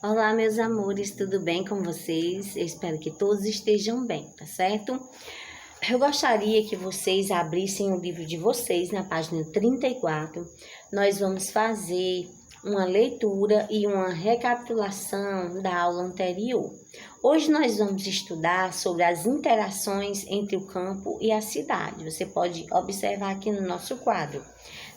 Olá, meus amores, tudo bem com vocês? Eu espero que todos estejam bem, tá certo? Eu gostaria que vocês abrissem o livro de vocês na página 34. Nós vamos fazer uma leitura e uma recapitulação da aula anterior. Hoje nós vamos estudar sobre as interações entre o campo e a cidade. Você pode observar aqui no nosso quadro,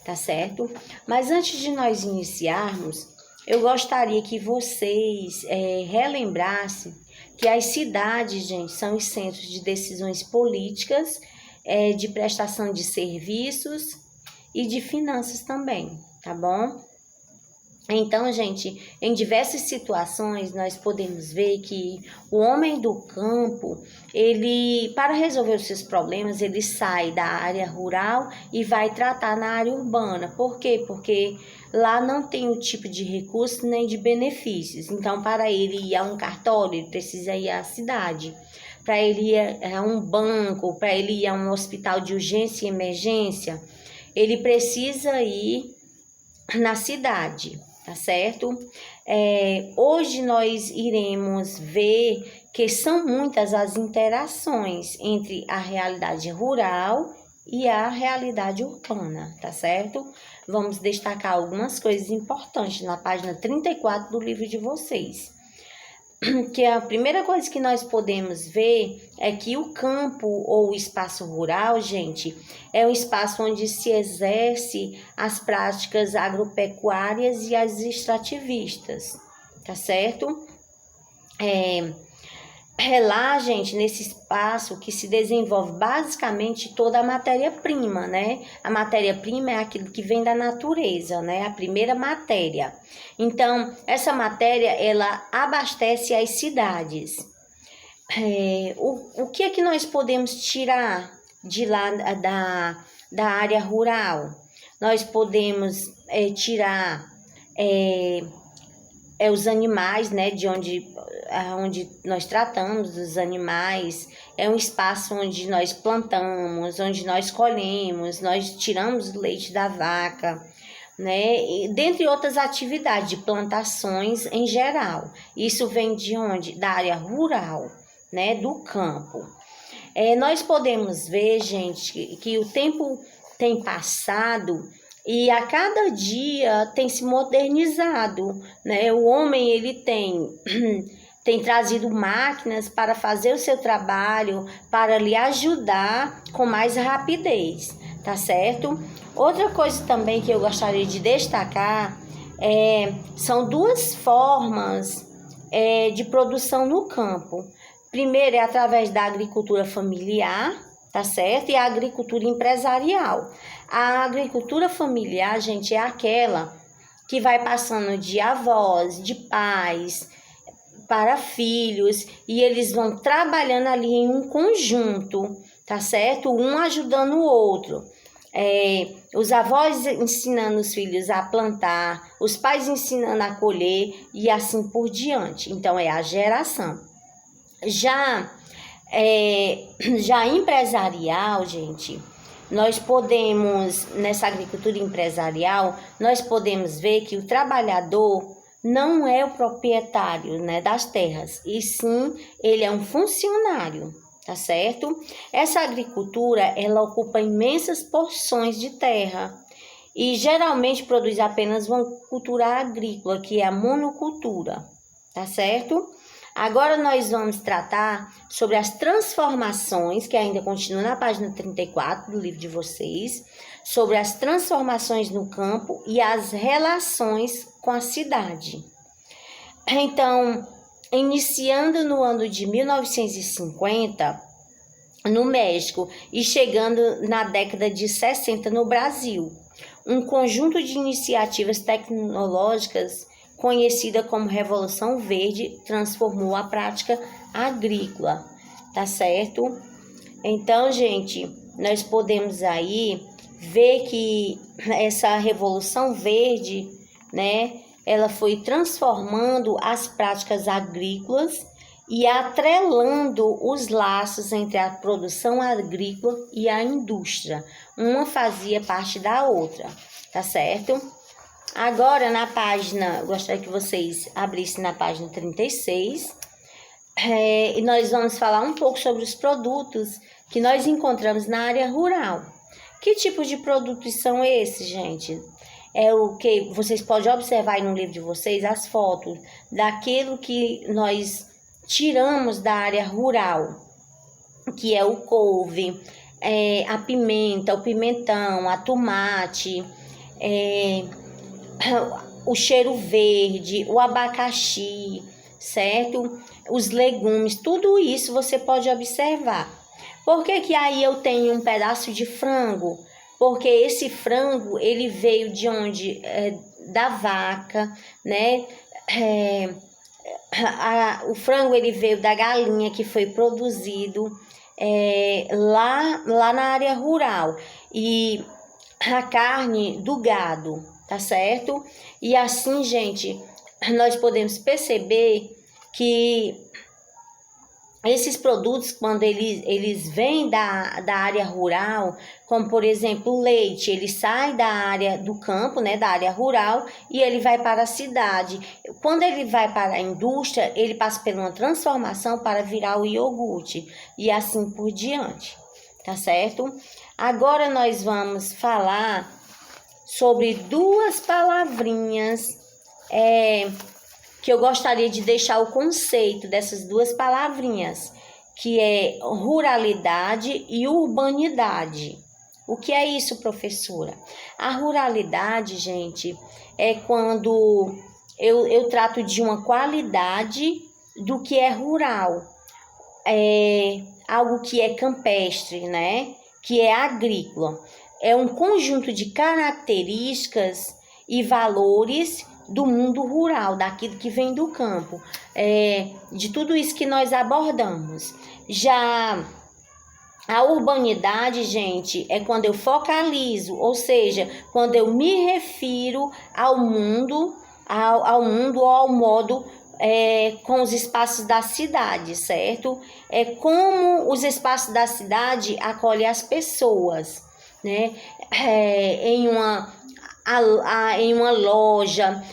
tá certo? Mas antes de nós iniciarmos, eu gostaria que vocês relembrassem que as cidades, gente, são os centros de decisões políticas, de prestação de serviços e de finanças também, tá bom? Então, gente, em diversas situações nós podemos ver que o homem do campo, ele, para resolver os seus problemas, ele sai da área rural e vai tratar na área urbana. Por quê? Porque lá não tem o tipo de recurso nem de benefícios. Então, para ele ir a um cartório, ele precisa ir à cidade. Para ele ir a um banco, para ele ir a um hospital de urgência e emergência, ele precisa ir na cidade. Tá certo? Hoje nós iremos ver que são muitas as interações entre a realidade rural e a realidade urbana, tá certo? Vamos destacar algumas coisas importantes na página 34 do livro de vocês. Que a primeira coisa que nós podemos ver é que o campo ou o espaço rural, gente, é um espaço onde se exerce as práticas agropecuárias e as extrativistas, tá certo? É lá, gente, nesse espaço que se desenvolve basicamente toda a matéria-prima, né? A matéria-prima é aquilo que vem da natureza, né? A primeira matéria. Então, essa matéria, ela abastece as cidades. O que é que nós podemos tirar de lá da área rural? Nós podemos tirar os animais, né, de onde nós tratamos dos animais, é um espaço onde nós plantamos, onde nós colhemos, nós tiramos o leite da vaca, né, e dentre outras atividades de plantações em geral. Isso vem de onde? Da área rural, né, do campo. Nós podemos ver, gente, que o tempo tem passado e a cada dia tem se modernizado, né? O homem, ele tem trazido máquinas para fazer o seu trabalho, para lhe ajudar com mais rapidez, tá certo? Outra coisa também que eu gostaria de destacar são duas formas de produção no campo. Primeiro é através da agricultura familiar, tá certo? E a agricultura empresarial. A agricultura familiar, gente, é aquela que vai passando de avós, de pais, para filhos, e eles vão trabalhando ali em um conjunto, tá certo? Um ajudando o outro. Os avós ensinando os filhos a plantar, os pais ensinando a colher e assim por diante. Então, é a geração. Já empresarial, gente, nós podemos, nessa agricultura empresarial, nós podemos ver que o trabalhador não é o proprietário, né, das terras, e sim, ele é um funcionário, tá certo? Essa agricultura, ela ocupa imensas porções de terra e geralmente produz apenas uma cultura agrícola, que é a monocultura, tá certo? Agora nós vamos tratar sobre as transformações, que ainda continua na página 34 do livro de vocês, sobre as transformações no campo e as relações com a cidade. Então, iniciando no ano de 1950, no México, e chegando na década de 60 no Brasil, um conjunto de iniciativas tecnológicas conhecida como Revolução Verde, transformou a prática agrícola, tá certo? Então, gente, nós podemos aí ver que essa Revolução Verde, né, ela foi transformando as práticas agrícolas e atrelando os laços entre a produção agrícola e a indústria. Uma fazia parte da outra, tá certo? Agora, na página, gostaria que vocês abrissem na página 36, e nós vamos falar um pouco sobre os produtos que nós encontramos na área rural. Que tipo de produtos são esses, gente? É o que vocês podem observar aí no livro de vocês, as fotos daquilo que nós tiramos da área rural, que é o couve, a pimenta, o pimentão, a tomate, o cheiro verde, o abacaxi, certo? Os legumes, tudo isso você pode observar. Por que que aí eu tenho um pedaço de frango? Porque esse frango, ele veio de onde? Da vaca, né? O frango, ele veio da galinha que foi produzido lá na área rural. E a carne do gado, tá certo? E assim, gente, nós podemos perceber que esses produtos, quando eles vêm da área rural, como por exemplo o leite, ele sai da área do campo, né, da área rural, e ele vai para a cidade. Quando ele vai para a indústria, ele passa por uma transformação para virar o iogurte, e assim por diante, tá certo? Agora nós vamos falar sobre duas palavrinhas que eu gostaria de deixar o conceito dessas duas palavrinhas, que é ruralidade e urbanidade. O que é isso, professora? A ruralidade, gente, é quando eu trato de uma qualidade do que é rural, algo que é campestre, né? Que é agrícola. É um conjunto de características e valores do mundo rural, daquilo que vem do campo, de tudo isso que nós abordamos. Já a urbanidade, gente, é quando eu focalizo, ou seja, quando eu me refiro ao mundo ou ao modo com os espaços da cidade, certo? É como os espaços da cidade acolhem as pessoas, né? Em uma loja,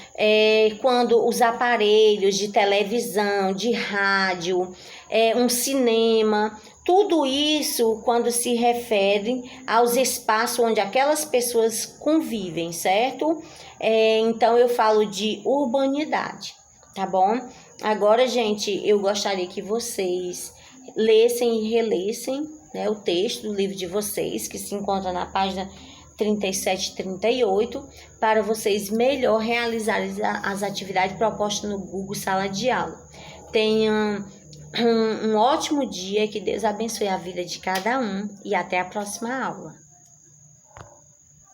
quando os aparelhos de televisão, de rádio, um cinema, tudo isso quando se refere aos espaços onde aquelas pessoas convivem, certo? Então eu falo de urbanidade, tá bom? Agora, gente, eu gostaria que vocês lessem e relessem, né, o texto do livro de vocês, que se encontra na página 37 e 38, para vocês melhor realizarem as atividades propostas no Google Sala de Aula. Tenham um ótimo dia, que Deus abençoe a vida de cada um e até a próxima aula.